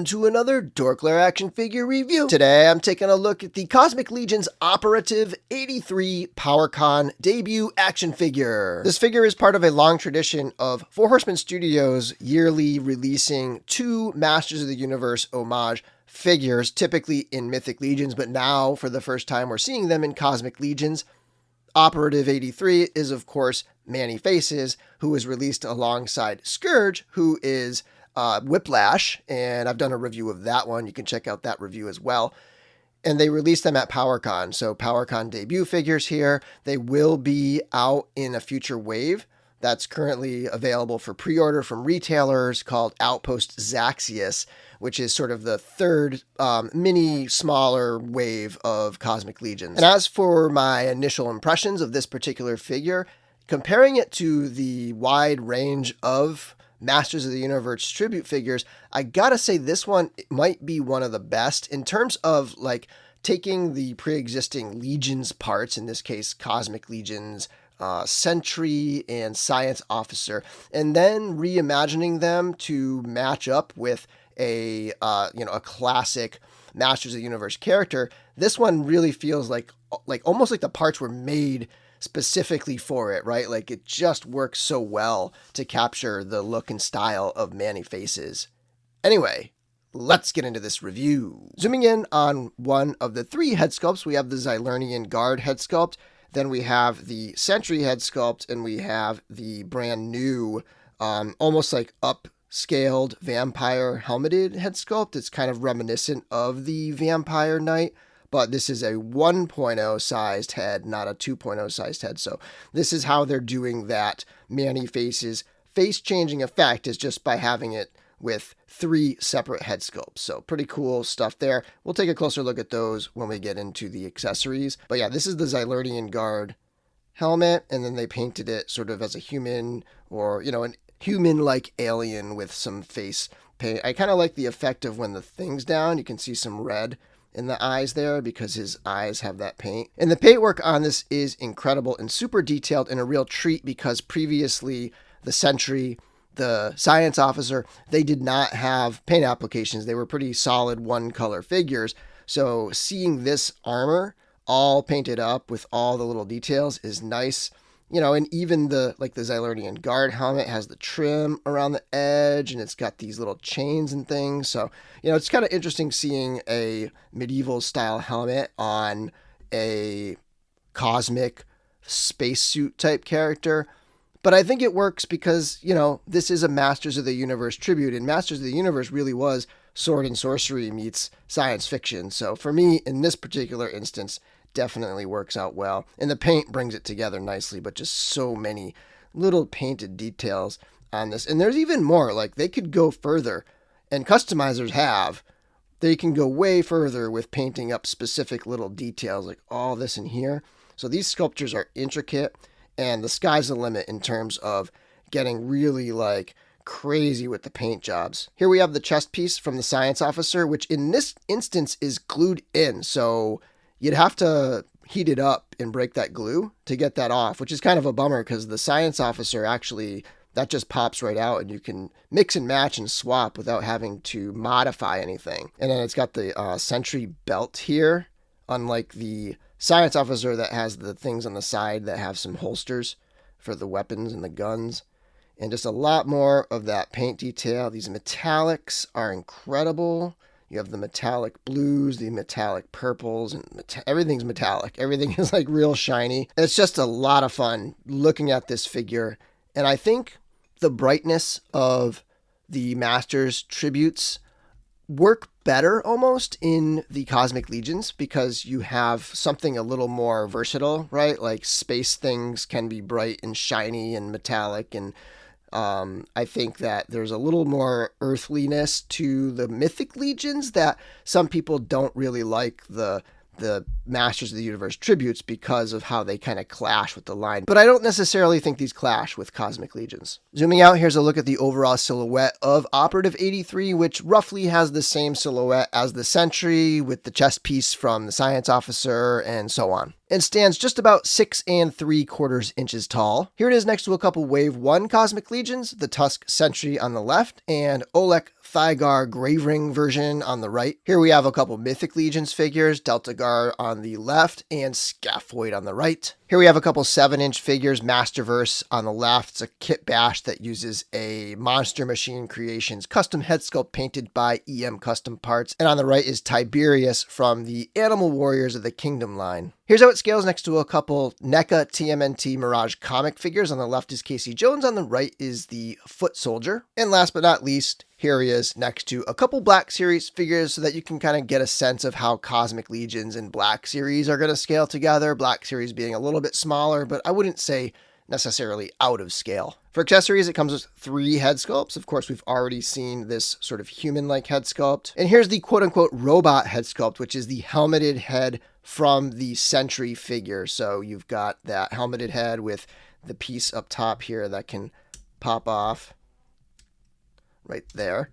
welcome to another DorkLair action figure review. Today I'm taking a look at the Cosmic Legions OPOR-A-TIV83 PowerCon debut action figure. This figure is part of a long tradition of Four Horsemen Studios yearly releasing 2 Masters of the Universe homage figures, typically in Mythic Legions, but now for the first time we're seeing them in Cosmic Legions. OPOR-A-TIV83 is of course Man-E-Faces, who was released alongside Scourge, who is Whiplash, and I've done a review of that one. You can check out that review as well. And they released them at PowerCon. So PowerCon debut figures here. They will be out in a future wave that's currently available for pre-order from retailers called Outpost Zaxxius, which is sort of the third mini smaller wave of Cosmic Legions. And as for my initial impressions of this particular figure, comparing it to the wide range of Masters of the Universe tribute figures, I gotta say this one might be one of the best in terms of like taking the pre-existing Legions parts, in this case Cosmic Legions, Sentry and Science Officer, and then reimagining them to match up with a classic Masters of the Universe character. This one really feels like almost like the parts were made specifically for it, right? Like it just works so well to capture the look and style of Man-E-Faces. Anyway, let's get into this review. Zooming in on one of the 3 head sculpts, we have the Xylernian Guard head sculpt, then we have the Sentry head sculpt, and we have the brand new, almost like upscaled vampire helmeted head sculpt. It's kind of reminiscent of the Vampire Knight, but this is a 1.0 sized head, not a 2.0 sized head. So this is how they're doing that Man-E-Faces face-changing effect, is just by having it with 3 separate head sculpts. So pretty cool stuff there. We'll take a closer look at those when we get into the accessories. But yeah, this is the Xylernian Guard helmet, and then they painted it sort of as a human, or, an human-like alien with some face paint. I kind of like the effect of when the thing's down, you can see some red in the eyes there because his eyes have that paint. And the paintwork on this is incredible and super detailed, and a real treat because previously the Sentry, the Science Officer, they did not have paint applications. They were pretty solid one-color figures. So seeing this armor all painted up with all the little details is nice. And even the Xylernian Guard helmet has the trim around the edge, and it's got these little chains and things. So, it's kind of interesting seeing a medieval style helmet on a cosmic spacesuit type character. But I think it works because, this is a Masters of the Universe tribute, and Masters of the Universe really was sword and sorcery meets science fiction. So for me, in this particular instance, definitely works out well. And the paint brings it together nicely, but just so many little painted details on this. And there's even more, like they could go further, and customizers have. They can go way further with painting up specific little details, like all this in here. So these sculptures are intricate, and the sky's the limit in terms of getting really crazy with the paint jobs. Here we have the chest piece from the Science Officer, which in this instance is glued in. So you'd have to heat it up and break that glue to get that off, which is kind of a bummer because the Science Officer actually, that just pops right out and you can mix and match and swap without having to modify anything. And then it's got the Sentry belt here, unlike the Science Officer that has the things on the side that have some holsters for the weapons and the guns. And just a lot more of that paint detail. These metallics are incredible. You have the metallic blues, the metallic purples, and everything's metallic. Everything is real shiny. It's just a lot of fun looking at this figure. And I think the brightness of the Masters tributes work better almost in the Cosmic Legions because you have something a little more versatile, right? Like space things can be bright and shiny and metallic, and I think that there's a little more earthliness to the Mythic Legions that some people don't really like the Masters of the Universe tributes because of how they kind of clash with the line. But I don't necessarily think these clash with Cosmic Legions. Zooming out, here's a look at the overall silhouette of OPOR-A-TIV83, which roughly has the same silhouette as the Sentry with the chest piece from the Science Officer and so on. and stands just about 6 3/4 inches tall. Here it is next to a couple Wave 1 Cosmic Legions, the Tusk Sentry on the left, and Olek Thygar Gravering version on the right. Here we have a couple Mythic Legions figures, Deltagar on the left and Scaphoid on the right. Here we have a couple 7-inch figures, Masterverse on the left. It's a kit bash that uses a Monster Machine Creations custom head sculpt painted by EM Custom Parts. And on the right is Tiberius from the Animal Warriors of the Kingdom line. Here's how it scales next to a couple NECA TMNT Mirage comic figures. On the left is Casey Jones, on the right is the Foot Soldier. And last but not least, here he is next to a couple Black Series figures so that you can kind of get a sense of how Cosmic Legions and Black Series are going to scale together. Black Series being a little bit smaller, but I wouldn't say necessarily out of scale. For accessories, it comes with 3 head sculpts. Of course, we've already seen this sort of human-like head sculpt. And here's the quote-unquote robot head sculpt, which is the helmeted head from the Sentry figure. So you've got that helmeted head with the piece up top here that can pop off right there.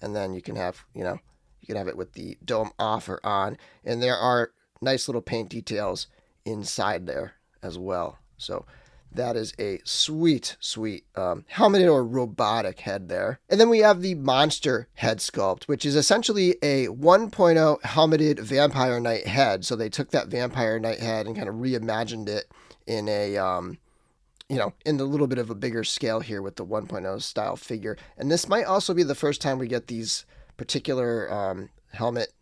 And then you can have, you can have it with the dome off or on. And there are nice little paint details inside there as well. So that is a sweet, sweet helmeted or robotic head there. And then we have the monster head sculpt, which is essentially a 1.0 helmeted Vampire Knight head. So they took that Vampire Knight head and kind of reimagined it in a, in a little bit of a bigger scale here with the 1.0 style figure. And this might also be the first time we get these particular helmet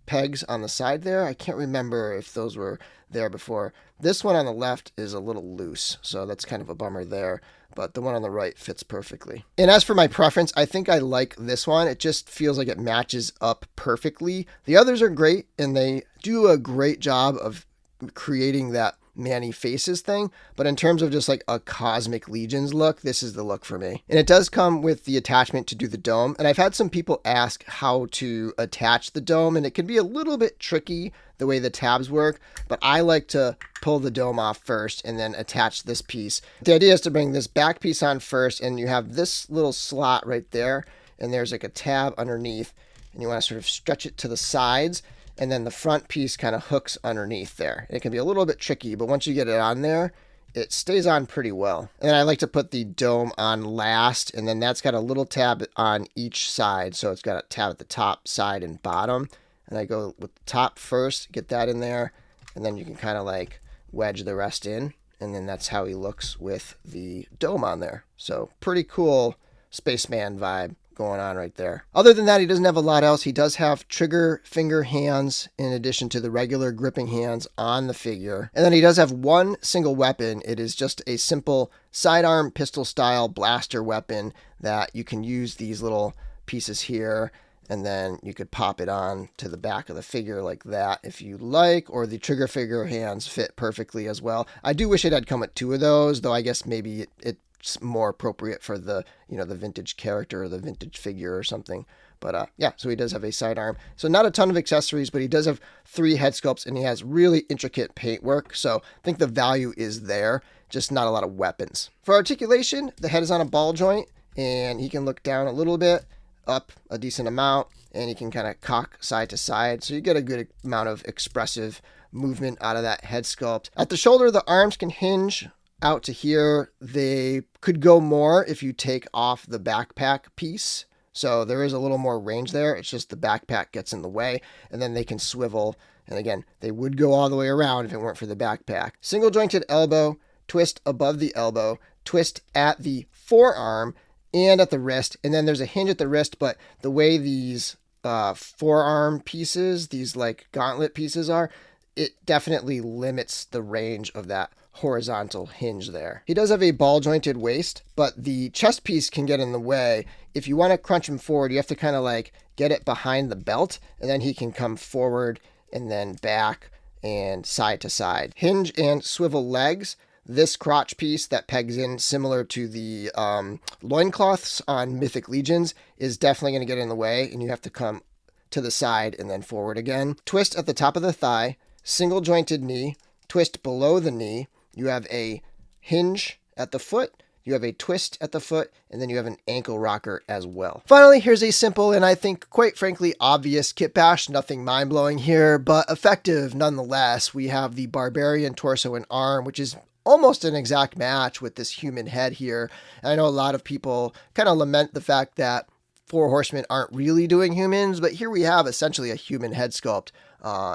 pegs on the side there. I can't remember if those were there before. This one on the left is a little loose, so that's kind of a bummer there, but the one on the right fits perfectly. And as for my preference, I think I like this one. It just feels like it matches up perfectly. The others are great, and they do a great job of creating that Manny Faces thing, but in terms of just like a Cosmic Legions look, this is the look for me. And it does come with the attachment to do the dome, and I've had some people ask how to attach the dome, and it can be a little bit tricky the way the tabs work, but I like to pull the dome off first and then attach this piece. The idea is to bring this back piece on first, and you have this little slot right there, and there's like a tab underneath, and you want to sort of stretch it to the sides, and then the front piece kind of hooks underneath there. It can be a little bit tricky, but once you get it on there, it stays on pretty well. And then I like to put the dome on last, and then that's got a little tab on each side. So it's got a tab at the top, side, and bottom. And I go with the top first, get that in there, and then you can kind of like wedge the rest in. And then that's how he looks with the dome on there. So pretty cool spaceman vibe going on right there. Other than that, he doesn't have a lot else. He does have trigger finger hands in addition to the regular gripping hands on the figure. And then he does have one single weapon. It is just a simple sidearm pistol style blaster weapon that you can use these little pieces here, and then you could pop it on to the back of the figure like that if you like, or the trigger finger hands fit perfectly as well. I do wish it had come with 2 of those, though I guess maybe it's more appropriate for the, the vintage character or the vintage figure or something. But yeah, so he does have a sidearm. So not a ton of accessories, but he does have 3 head sculpts, and he has really intricate paint work. So I think the value is there, just not a lot of weapons. For articulation, the head is on a ball joint, and he can look down a little bit, up a decent amount, and he can kind of cock side to side. So you get a good amount of expressive movement out of that head sculpt. At the shoulder, the arms can hinge out to here. They could go more if you take off the backpack piece. So there is a little more range there. It's just the backpack gets in the way, and then they can swivel. And again, they would go all the way around if it weren't for the backpack. Single jointed elbow, twist above the elbow, twist at the forearm and at the wrist. And then there's a hinge at the wrist, but the way these forearm pieces, these like gauntlet pieces are, it definitely limits the range of that horizontal hinge there. He does have a ball jointed waist, but the chest piece can get in the way. If you want to crunch him forward, you have to kind of like get it behind the belt, and then he can come forward and then back and side to side. Hinge and swivel legs. This crotch piece that pegs in similar to the loincloths on Mythic Legions is definitely going to get in the way, and you have to come to the side and then forward again. Twist at the top of the thigh, single jointed knee, twist below the knee. You have a hinge at the foot, you have a twist at the foot, and then you have an ankle rocker as well. Finally, here's a simple and I think quite frankly obvious kit bash. Nothing mind-blowing here, but effective nonetheless. We have the Barbarian torso and arm, which is almost an exact match with this human head here. And I know a lot of people kind of lament the fact that Four Horsemen aren't really doing humans, but here we have essentially a human head sculpt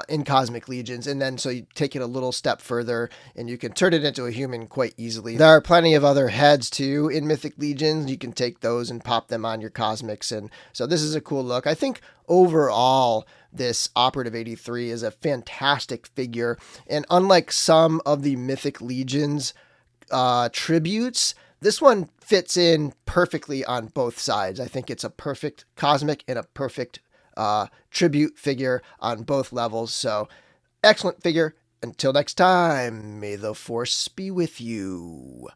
in Cosmic Legions, and then so you take it a little step further and you can turn it into a human quite easily. There are plenty of other heads too in Mythic Legions. You can take those and pop them on your Cosmics, and so this is a cool look. I think overall this Operative 83 is a fantastic figure, and unlike some of the Mythic Legions tributes, this one fits in perfectly on both sides. I think it's a perfect Cosmic and a perfect tribute figure on both levels. So excellent figure. Until next time, may the Force be with you.